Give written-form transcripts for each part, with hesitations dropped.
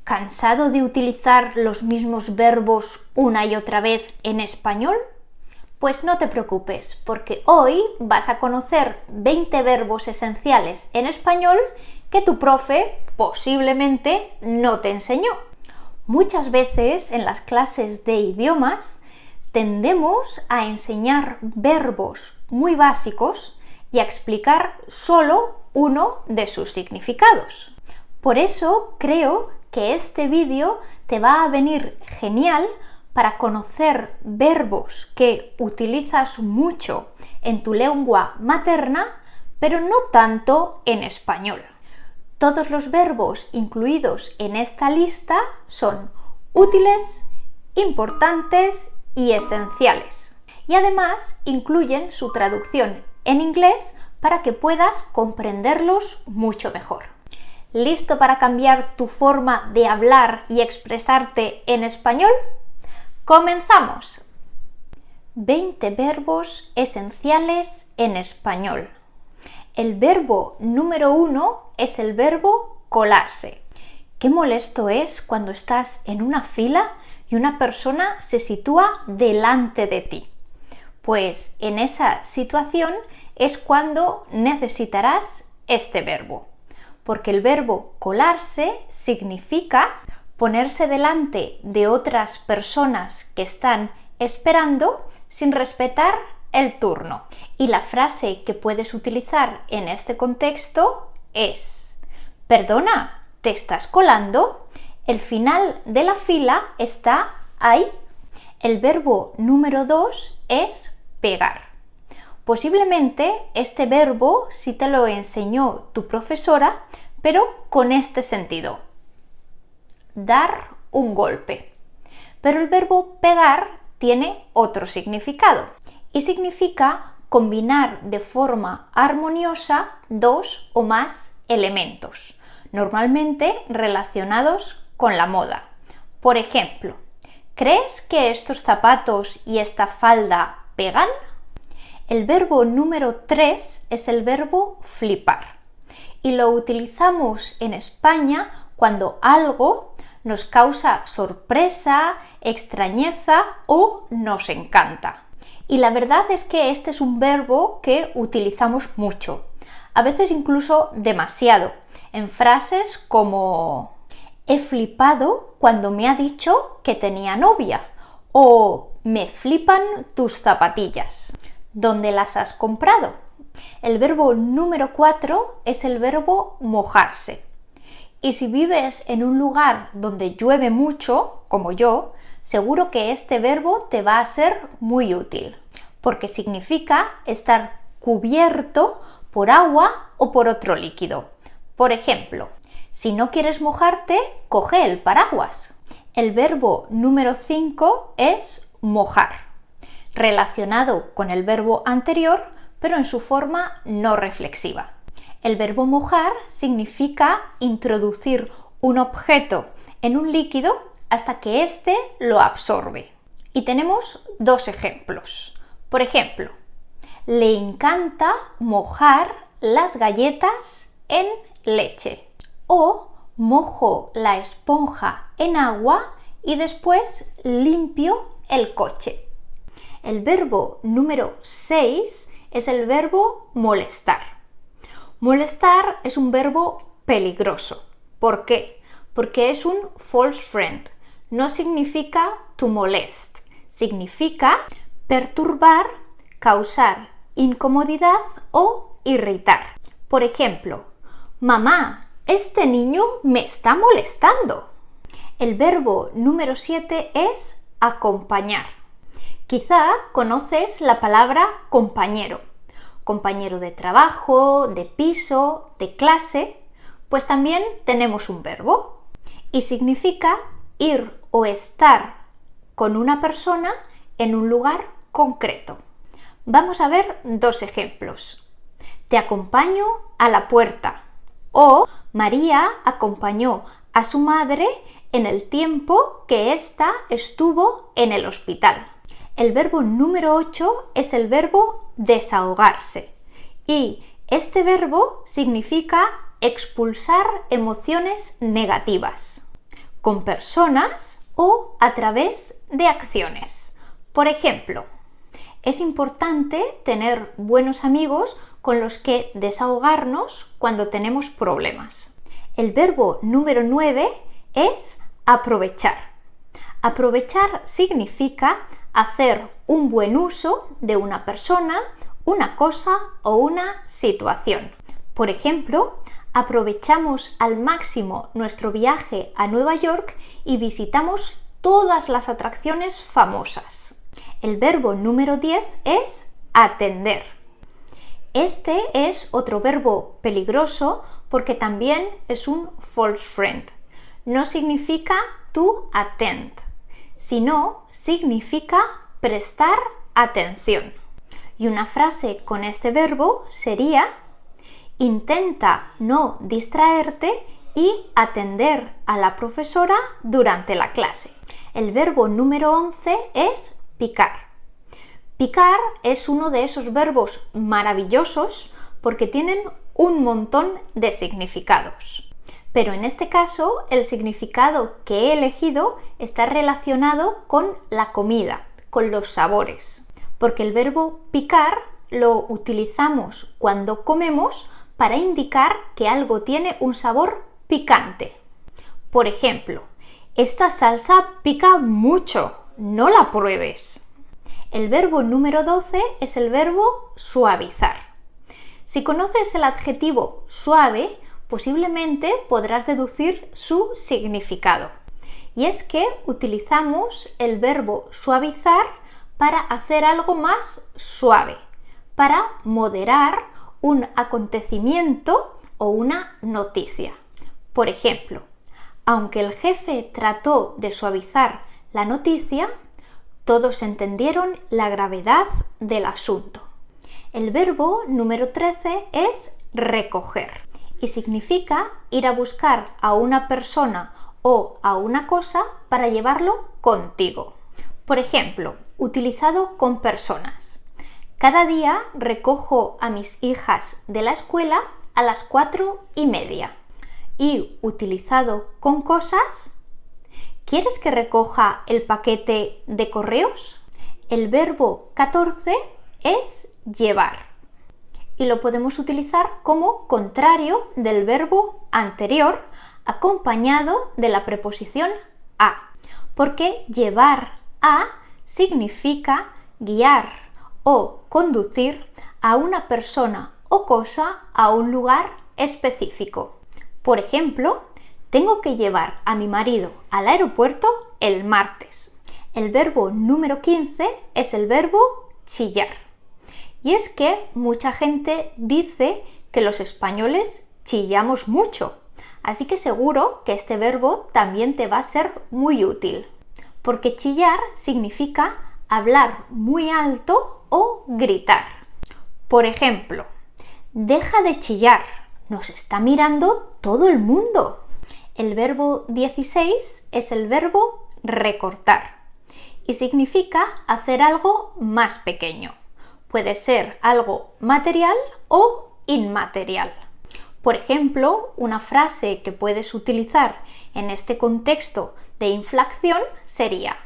¿Cansado de utilizar los mismos verbos una y otra vez en español? Pues no te preocupes, porque hoy vas a conocer 20 verbos esenciales en español que tu profe posiblemente no te enseñó. Muchas veces en las clases de idiomas tendemos a enseñar verbos muy básicos y a explicar solo uno de sus significados. Por eso creo que este vídeo te va a venir genial para conocer verbos que utilizas mucho en tu lengua materna, pero no tanto en español. Todos los verbos incluidos en esta lista son útiles, importantes y esenciales. Y además incluyen su traducción en inglés para que puedas comprenderlos mucho mejor. ¿Listo para cambiar tu forma de hablar y expresarte en español? ¡Comenzamos! 20 verbos esenciales en español. El verbo número 1 es el verbo colarse. Qué molesto es cuando estás en una fila y una persona se sitúa delante de ti. Pues en esa situación es cuando necesitarás este verbo. Porque el verbo colarse significa ponerse delante de otras personas que están esperando sin respetar el turno. Y la frase que puedes utilizar en este contexto es: perdona, ¿te estás colando? El final de la fila está ahí. El verbo número 2 es pegar. Posiblemente este verbo sí te lo enseñó tu profesora, pero con este sentido: dar un golpe. Pero el verbo pegar tiene otro significado y significa combinar de forma armoniosa dos o más elementos, normalmente relacionados con la moda. Por ejemplo, ¿crees que estos zapatos y esta falda pegan? El verbo número 3 es el verbo flipar y lo utilizamos en España cuando algo nos causa sorpresa, extrañeza o nos encanta. Y la verdad es que este es un verbo que utilizamos mucho, a veces incluso demasiado, en frases como: he flipado cuando me ha dicho que tenía novia, o me flipan tus zapatillas. ¿Dónde las has comprado? El verbo número 4 es el verbo mojarse. Y si vives en un lugar donde llueve mucho, como yo, seguro que este verbo te va a ser muy útil, porque significa estar cubierto por agua o por otro líquido. Por ejemplo, si no quieres mojarte, coge el paraguas. El verbo número 5 es mojar, relacionado con el verbo anterior, pero en su forma no reflexiva. El verbo mojar significa introducir un objeto en un líquido hasta que éste lo absorbe. Y tenemos dos ejemplos. Por ejemplo, le encanta mojar las galletas en leche. O mojo la esponja en agua y después limpio el coche. El verbo número 6 es el verbo molestar. Molestar es un verbo peligroso. ¿Por qué? Porque es un false friend. No significa to molest. Significa perturbar, causar incomodidad o irritar. Por ejemplo, mamá, este niño me está molestando. El verbo número 7 es acompañar. Quizá conoces la palabra compañero. Compañero de trabajo, de piso, de clase. Pues también tenemos un verbo y significa ir o estar con una persona en un lugar concreto. Vamos a ver dos ejemplos. Te acompaño a la puerta. O María acompañó a su madre en el tiempo que ésta estuvo en el hospital. El verbo número 8 es el verbo desahogarse y este verbo significa expulsar emociones negativas. con personas o a través de acciones. Por ejemplo, es importante tener buenos amigos con los que desahogarnos cuando tenemos problemas. El verbo número 9 es aprovechar. Aprovechar significa hacer un buen uso de una persona, una cosa o una situación. Por ejemplo, aprovechamos al máximo nuestro viaje a Nueva York y visitamos todas las atracciones famosas. El verbo número 10 es atender. Este es otro verbo peligroso porque también es un false friend. No significa to attend, sino significa prestar atención. Y una frase con este verbo sería: intenta no distraerte y atender a la profesora durante la clase. El verbo número 11 es picar. Picar es uno de esos verbos maravillosos porque tienen un montón de significados. Pero en este caso, el significado que he elegido está relacionado con la comida, con los sabores. Porque el verbo picar lo utilizamos cuando comemos para indicar que algo tiene un sabor picante. Por ejemplo, esta salsa pica mucho, no la pruebes. El verbo número 12 es el verbo suavizar. Si conoces el adjetivo suave, posiblemente podrás deducir su significado. Y es que utilizamos el verbo suavizar para hacer algo más suave, para moderar un acontecimiento o una noticia. Por ejemplo, aunque el jefe trató de suavizar la noticia, todos entendieron la gravedad del asunto. El verbo número 13 es recoger y significa ir a buscar a una persona o a una cosa para llevarlo contigo. Por ejemplo, utilizado con personas. Cada día recojo a mis hijas de la escuela a las 4:30. Y utilizado con cosas, ¿quieres que recoja el paquete de correos? El verbo 14 es llevar y lo podemos utilizar como contrario del verbo anterior acompañado de la preposición a, porque llevar a significa guiar o conducir a una persona o cosa a un lugar específico. Por ejemplo, tengo que llevar a mi marido al aeropuerto el martes. El verbo número 15 es el verbo chillar. Y es que mucha gente dice que los españoles chillamos mucho. Así que seguro que este verbo también te va a ser muy útil. Porque chillar significa hablar muy alto o gritar. Por ejemplo, deja de chillar, nos está mirando todo el mundo. El verbo 16 es el verbo recortar y significa hacer algo más pequeño. Puede ser algo material o inmaterial. Por ejemplo, una frase que puedes utilizar en este contexto de inflación sería: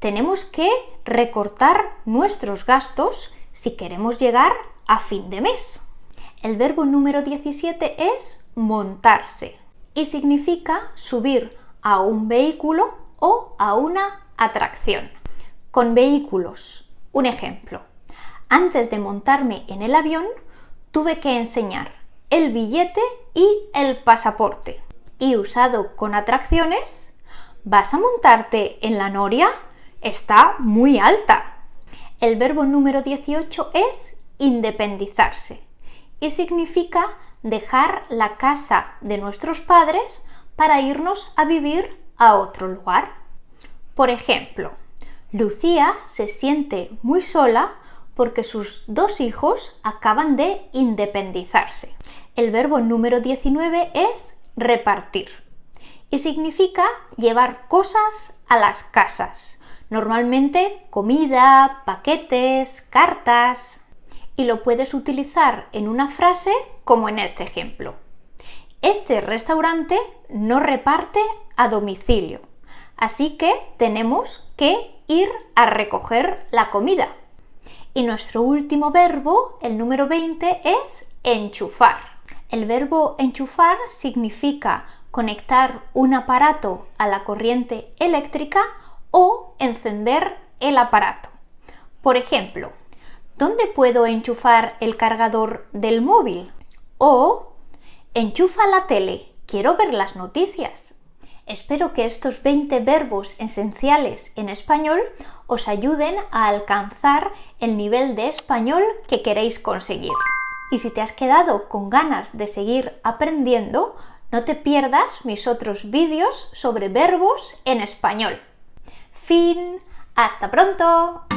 tenemos que recortar nuestros gastos si queremos llegar a fin de mes. El verbo número 17 es montarse y significa subir a un vehículo o a una atracción. Con vehículos, un ejemplo. Antes de montarme en el avión, tuve que enseñar el billete y el pasaporte. Y usado con atracciones, ¿vas a montarte en la noria? Está muy alta. El verbo número 18 es independizarse y significa dejar la casa de nuestros padres para irnos a vivir a otro lugar. Por ejemplo, Lucía se siente muy sola porque sus 2 hijos acaban de independizarse. El verbo número 19 es repartir y significa llevar cosas a las casas, normalmente comida, paquetes, cartas, y lo puedes utilizar en una frase como en este ejemplo. Este restaurante no reparte a domicilio. Así que tenemos que ir a recoger la comida. Y nuestro último verbo, el número 20, es enchufar. El verbo enchufar significa conectar un aparato a la corriente eléctrica o encender el aparato. Por ejemplo, ¿dónde puedo enchufar el cargador del móvil? O enchufa la tele, quiero ver las noticias. Espero que estos 20 verbos esenciales en español os ayuden a alcanzar el nivel de español que queréis conseguir. Y si te has quedado con ganas de seguir aprendiendo, no te pierdas mis otros vídeos sobre verbos en español. Fin. ¡Hasta pronto!